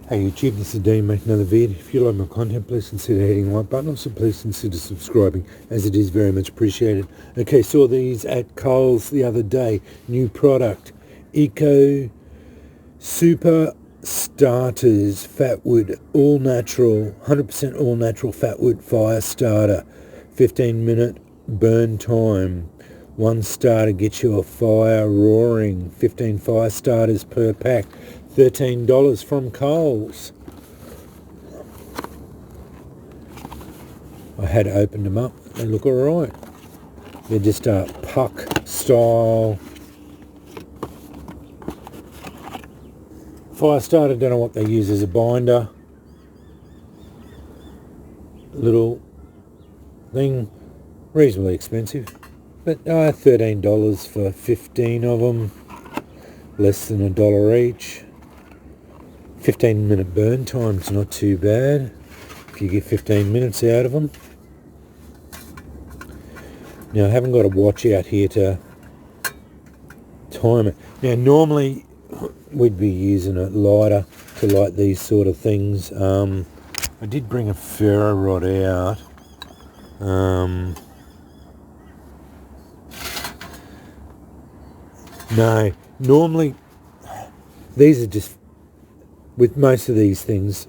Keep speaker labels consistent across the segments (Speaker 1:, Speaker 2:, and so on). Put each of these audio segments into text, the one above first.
Speaker 1: Hey YouTube, this is Dean making another video. If you like my content, please consider hitting the like button. Also, please consider subscribing, as it is very much appreciated. Okay, saw these at Coles the other day. New product, Eco Super Starters Fatwood, all natural, 100% all natural Fatwood fire starter. 15-minute burn time. One starter gets you a fire roaring. 15 fire starters per pack. $13 from Coles. I had opened them up. They look alright. They're just a puck style fire starter. Don't know what they use as a binder. Little thing, reasonably expensive, but $13 for 15 of them, less than $1 each. 15-minute burn time's not too bad if you get 15 minutes out of them. Now I haven't got a watch out here to time it. Now normally we'd be using a lighter to light these sort of things. I did bring a ferro rod out. No, normally these are just, with most of these things,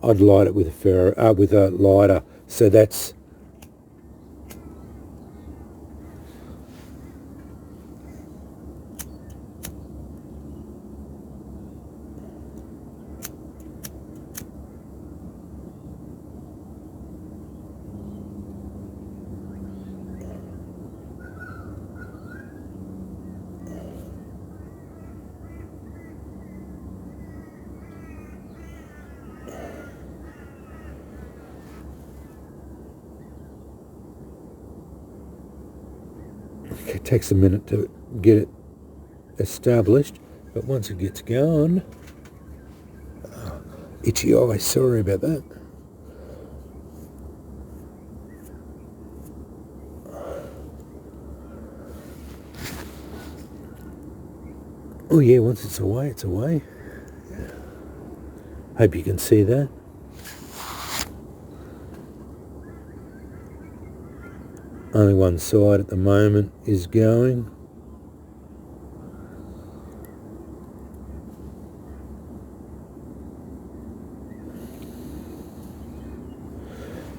Speaker 1: I'd light it with a lighter. So that's it takes a minute to get it established, but once it gets going, itchy eye, sorry about that. Oh yeah, once it's away, it's away. Hope you can see that. Only one side at the moment is going.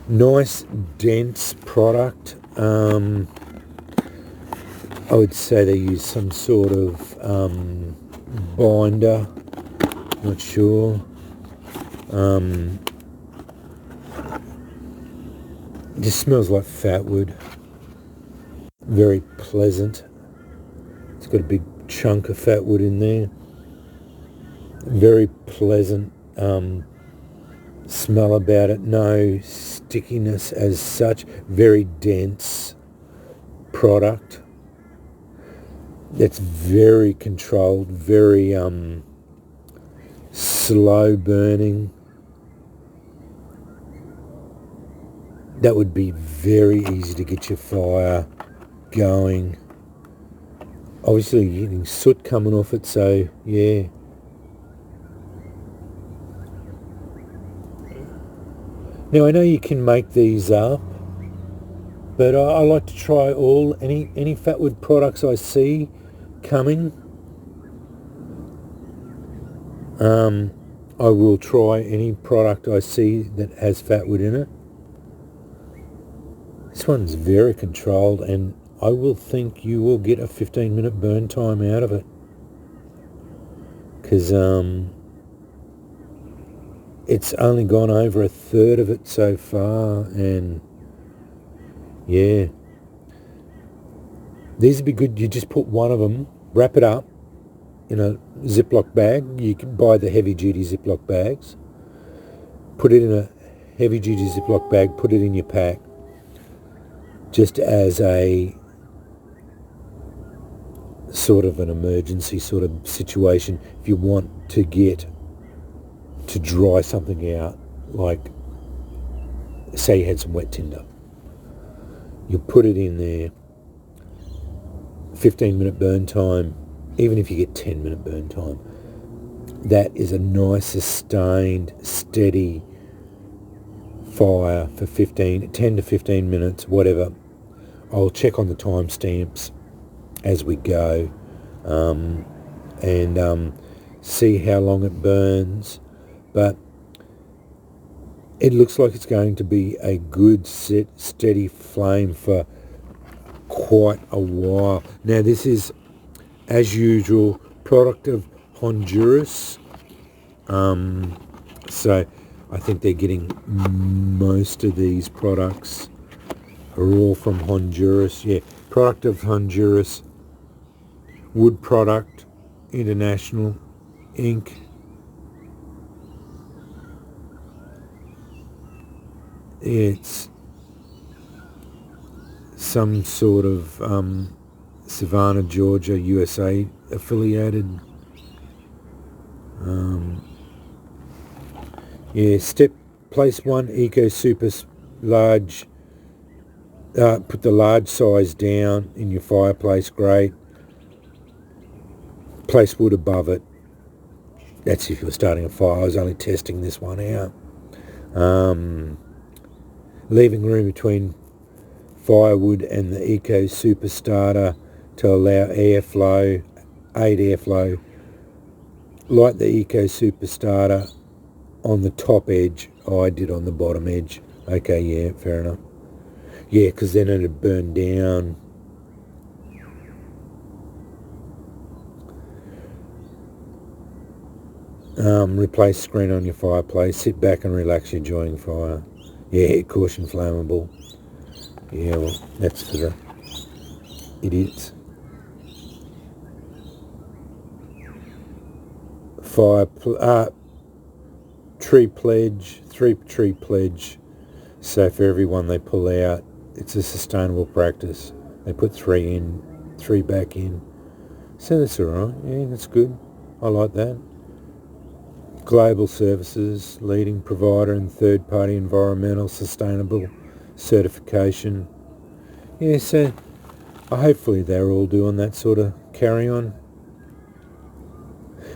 Speaker 1: Nice, dense product. I would say they use some sort of binder. Not sure. It just smells like fatwood. Very pleasant. It's got a big chunk of fatwood in there. Very pleasant smell about it. No stickiness as such. Very dense product. That's very controlled. Very slow burning. That would be very easy to get your fire going. Obviously you're getting soot coming off it, so yeah. Now I know you can make these up, but I like to try any fatwood products I see coming. I will try any product I see that has fatwood in it. This one's very controlled, and I will think you will get a 15-minute burn time out of it, because it's only gone over a third of it so far, and yeah, these would be good. You just put one of them, wrap it up in a Ziploc bag. You can buy the heavy-duty Ziploc bags. Put it in a heavy-duty Ziploc bag, put it in your pack, just as a sort of an emergency sort of situation. If you want to dry something out, like say you had some wet tinder, you put it in there. 15-minute burn time, even if you get 10-minute burn time, that is a nice, sustained, steady fire for 10 to 15 minutes, whatever. I'll check on the timestamps as we go, and see how long it burns. But it looks like it's going to be a good, steady flame for quite a while. Now, this is, as usual, product of Honduras. So I think they're getting most of these products are all from Honduras. Yeah, product of Honduras. Wood Product International Inc. It's some sort of Savannah, Georgia, USA affiliated. Place 1 Eco Super large. Put the large size down in your fireplace grate. Place wood above it. That's if you're starting a fire. I was only testing this one out. Leaving room between firewood and the Eco Super Starter to allow airflow, aid airflow. Light the Eco Super Starter on the top edge. I did on the bottom edge. Okay, yeah, fair enough. Yeah, because then it'd burn down. Replace screen on your fireplace. Sit back and relax, enjoying fire. Yeah, caution flammable. Yeah, well, that's for the idiots. Tree pledge, 3-tree pledge. So for everyone they pull out, it's a sustainable practice. They put 3 in, 3 back in. So that's all right. Yeah, that's good. I like that. Global Services, leading provider in third-party environmental sustainable certification. Yeah, so hopefully they're all doing that sort of carry-on.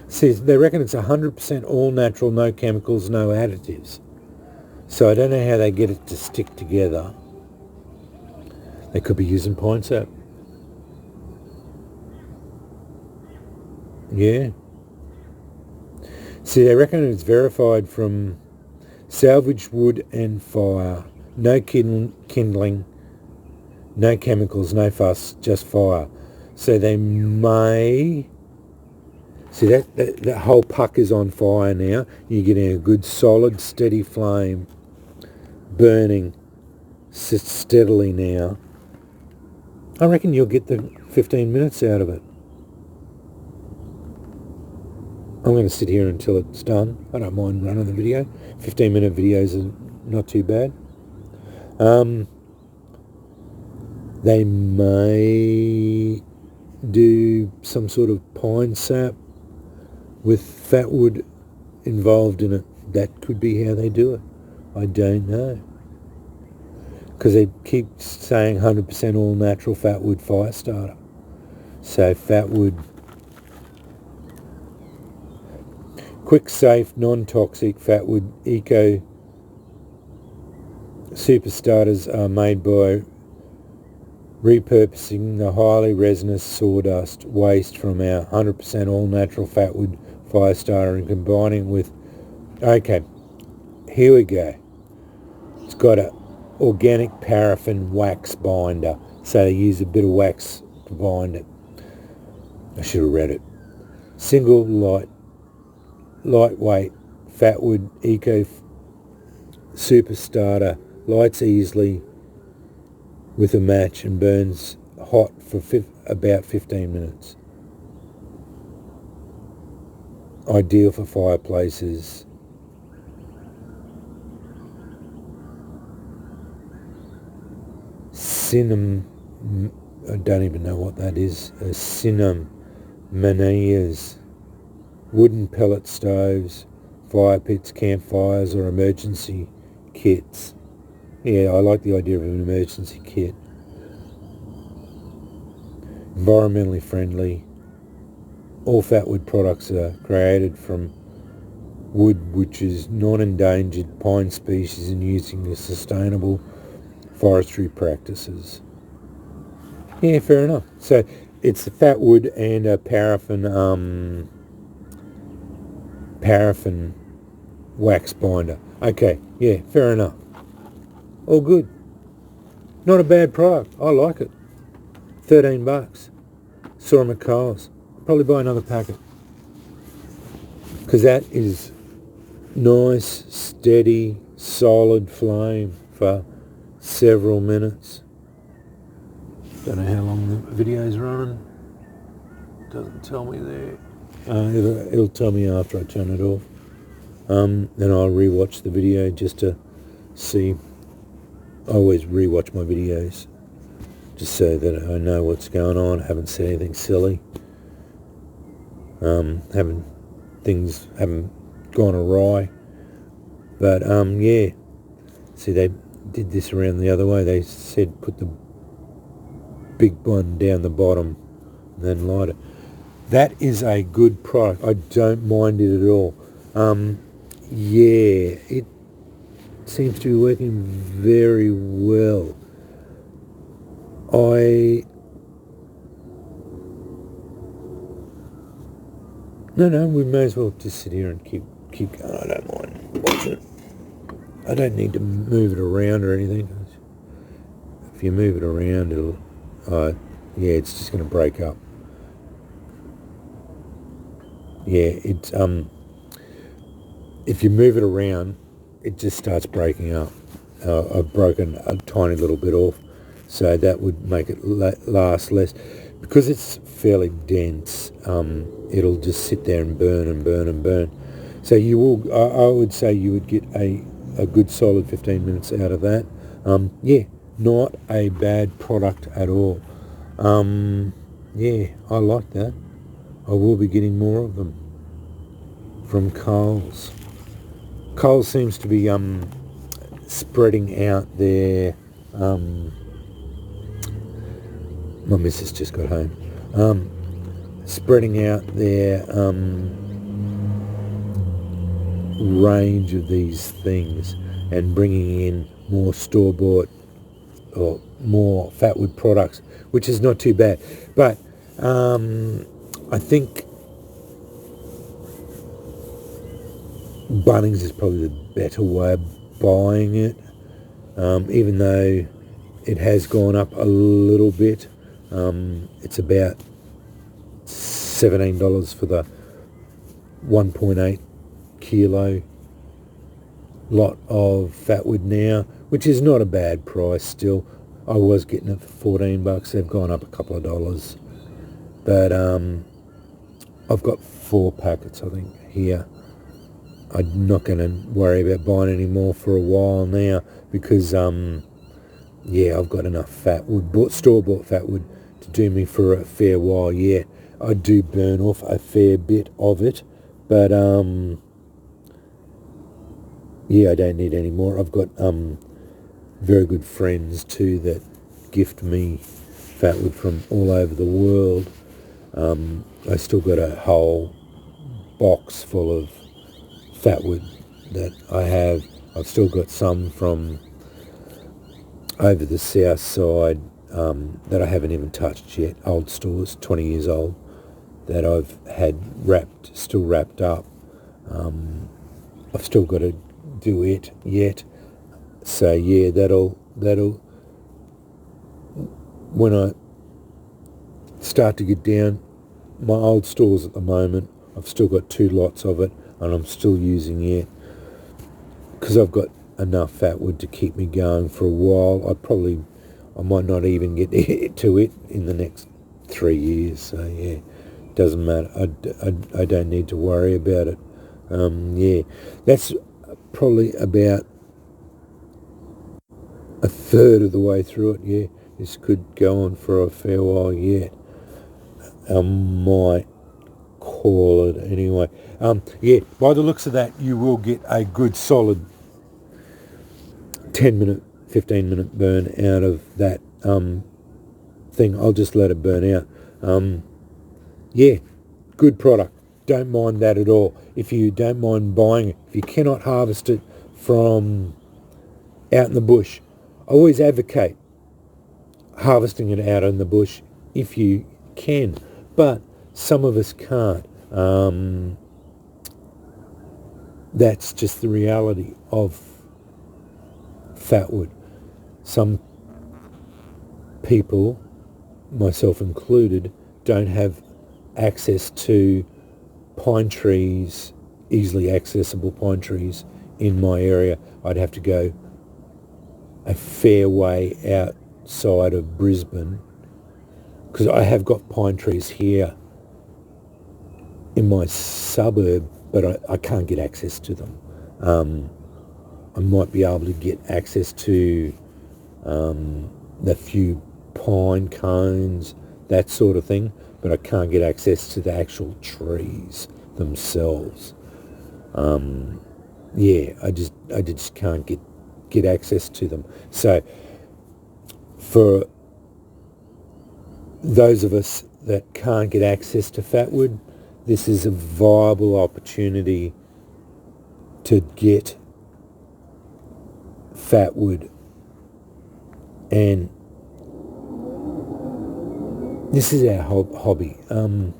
Speaker 1: See, they reckon it's 100% all natural, no chemicals, no additives. So I don't know how they get it to stick together. They could be using pine sap. Yeah. See, they reckon it's verified from salvaged wood and fire. No kindling, no chemicals, no fuss, just fire. So they may... See, that whole puck is on fire now. You're getting a good, solid, steady flame burning steadily now. I reckon you'll get the 15 minutes out of it. I'm going to sit here until it's done. I don't mind running the video. 15-minute videos are not too bad. They may do some sort of pine sap with fatwood involved in it. That could be how they do it. I don't know. Because they keep saying 100% all natural fatwood fire starter. So fatwood, quick, safe, non-toxic fatwood eco super starters are made by repurposing the highly resinous sawdust waste from our 100% all natural fatwood fire starter and combining with... Okay, here we go. It's got a organic paraffin wax binder, so they use a bit of wax to bind it. I should have read it. Single lightweight fatwood eco super starter, lights easily with a match and burns hot for about 15 minutes. Ideal for fireplaces. I don't even know what that is. Cinnamonias, wooden pellet stoves, fire pits, campfires or emergency kits. Yeah, I like the idea of an emergency kit. Environmentally friendly. All fatwood products are created from wood which is non-endangered pine species and using the sustainable forestry practices. Yeah, fair enough. So it's a fat wood and a paraffin wax binder. Okay, yeah, fair enough. All good. Not a bad product. I like it. $13. Saw them at Coles. Probably buy another packet. Because that is nice, steady, solid flame for several minutes. Don't know how long the video's running. Doesn't tell me there. It'll tell me after I turn it off. Then I'll rewatch the video just to see. I always rewatch my videos just so that I know what's going on. I haven't said anything silly. Haven't gone awry. But yeah. See, they did this around the other way. They said put the big one down the bottom and then light it. That is a good product. I don't mind it at all. Yeah, it seems to be working very well. No, we may as well just sit here and keep going. I don't mind watching it. I don't need to move it around or anything. If you move it around, it'll, yeah, it's just going to break up. Yeah, it's if you move it around, it just starts breaking up. I've broken a tiny little bit off, so that would make it last less. Because it's fairly dense, it'll just sit there and burn and burn and burn. So you will, I would say you would get a good solid 15 minutes out of that. Yeah, not a bad product at all. Yeah, I like that. I will be getting more of them from Coles. Coles seems to be spreading out their... my missus just got home. Spreading out their range of these things and bringing in more store-bought or more fatwood products, which is not too bad. But I think Bunnings is probably the better way of buying it, even though it has gone up a little bit. It's about $17 for the 1.8 kilo lot of fatwood now, which is not a bad price still. I was getting it for $14. They've gone up a couple of dollars. But I've got 4 packets, I think, here. I'm not going to worry about buying any more for a while now because, yeah, I've got enough fatwood, store-bought fatwood, to do me for a fair while yet. I do burn off a fair bit of it, but, yeah, I don't need any more. I've got very good friends, too, that gift me fatwood from all over the world. I still got a whole box full of fatwood that I have. I've still got some from over the south side that I haven't even touched yet. Old stores, 20 years old, that I've had still wrapped up. I've still got to do it yet. So yeah, that'll when I start to get down. My old stores at the moment, I've still got 2 lots of it, and I'm still using it because I've got enough fatwood to keep me going for a while. I might not even get to it in the next 3 years. So yeah, doesn't matter. I don't need to worry about it. Yeah, that's probably about a third of the way through it. Yeah, this could go on for a fair while yet. I might call it anyway. Yeah, by the looks of that, you will get a good solid 10-minute, 15-minute burn out of that thing. I'll just let it burn out. Yeah, good product. don't mind that at all. If you don't mind buying it, if you cannot harvest it from out in the bush, I always advocate harvesting it out in the bush if you can, but some of us can't. That's just the reality of fatwood. Some people, myself included, don't have access to pine trees, easily accessible pine trees in my area. I'd have to go a fair way outside of Brisbane, because I have got pine trees here in my suburb, but I can't get access to them. I might be able to get access to the few pine cones, that sort of thing, but I can't get access to the actual trees themselves. I just can't get access to them. So for those of us that can't get access to fatwood, this is a viable opportunity to get fatwood, and this is our hobby. I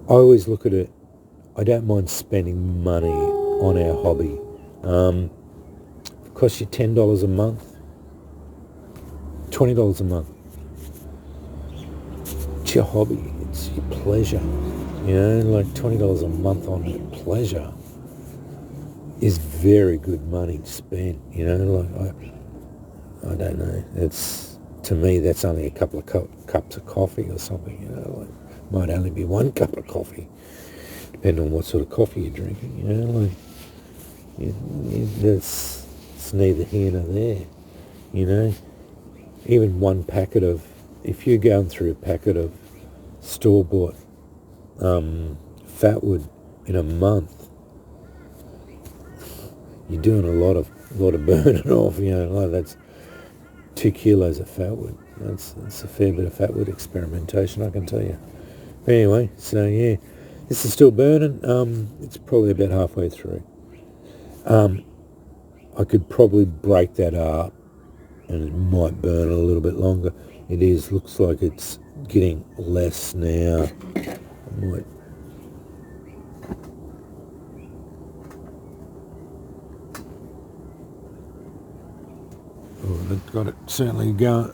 Speaker 1: always look at it, I don't mind spending money on our hobby. It costs you $10 a month, $20 a month. It's your hobby, it's your pleasure. Like $20 a month on your pleasure is very good money to spend. Like I don't know. It's, to me, that's only a couple of cups of coffee or something. Like might only be one cup of coffee, depending on what sort of coffee you're drinking. That's, it's neither here nor there. Even one packet of, if you're going through a packet of store-bought fatwood in a month, you're doing a lot of burning off. Like that's 2 kilos of fatwood. That's a fair bit of fatwood experimentation, I can tell you. Anyway, so yeah, this is still burning. It's probably about halfway through. I could probably break that up and it might burn a little bit longer. It looks like it's getting less now. I might, I've got it certainly going.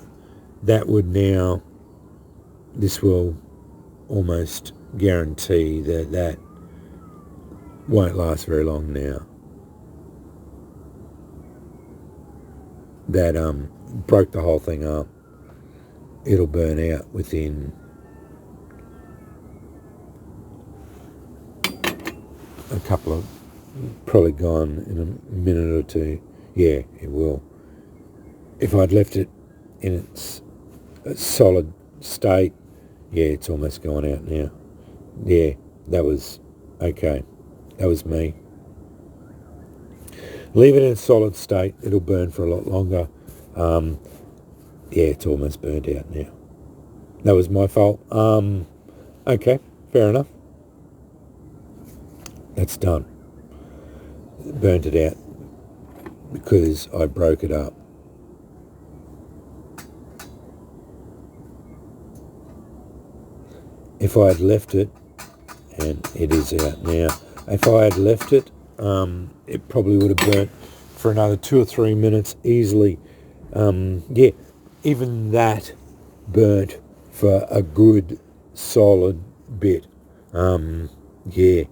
Speaker 1: That would now, this will almost guarantee that won't last very long now. That broke the whole thing up. It'll burn out within a couple of, probably gone in a minute or two. Yeah, it will. If I'd left it in its solid state, yeah, it's almost gone out now. Yeah, that was okay. That was me. Leave it in a solid state, it'll burn for a lot longer. Yeah, it's almost burnt out now. That was my fault. Okay, fair enough. That's done. Burnt it out because I broke it up. If I had left it, and it is out now, if I had left it, it probably would have burnt for another 2 or 3 minutes easily. Yeah, even that burnt for a good solid bit. Yeah,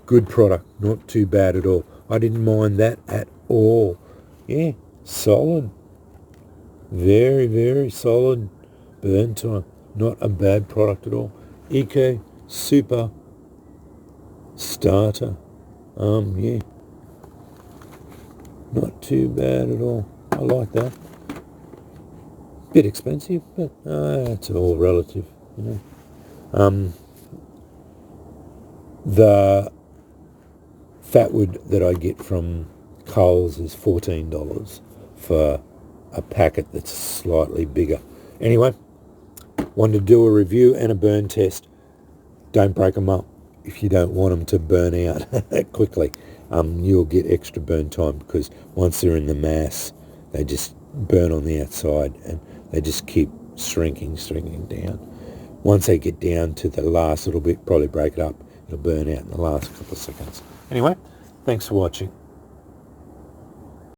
Speaker 1: good product, not too bad at all. I didn't mind that at all. Yeah, solid, very, very solid burn time. Not a bad product at all. Eco Super Starter. Yeah, not too bad at all. I like that. Bit expensive, but it's all relative, The fatwood that I get from Coles is $14 for a packet that's slightly bigger. Anyway, wanted to do a review and a burn test. Don't break them up. if you don't want them to burn out quickly, you'll get extra burn time, because once they're in the mass, they just burn on the outside and they just keep shrinking down. Once they get down to the last little bit, probably break it up, it'll burn out in the last couple of seconds. Anyway, thanks for watching.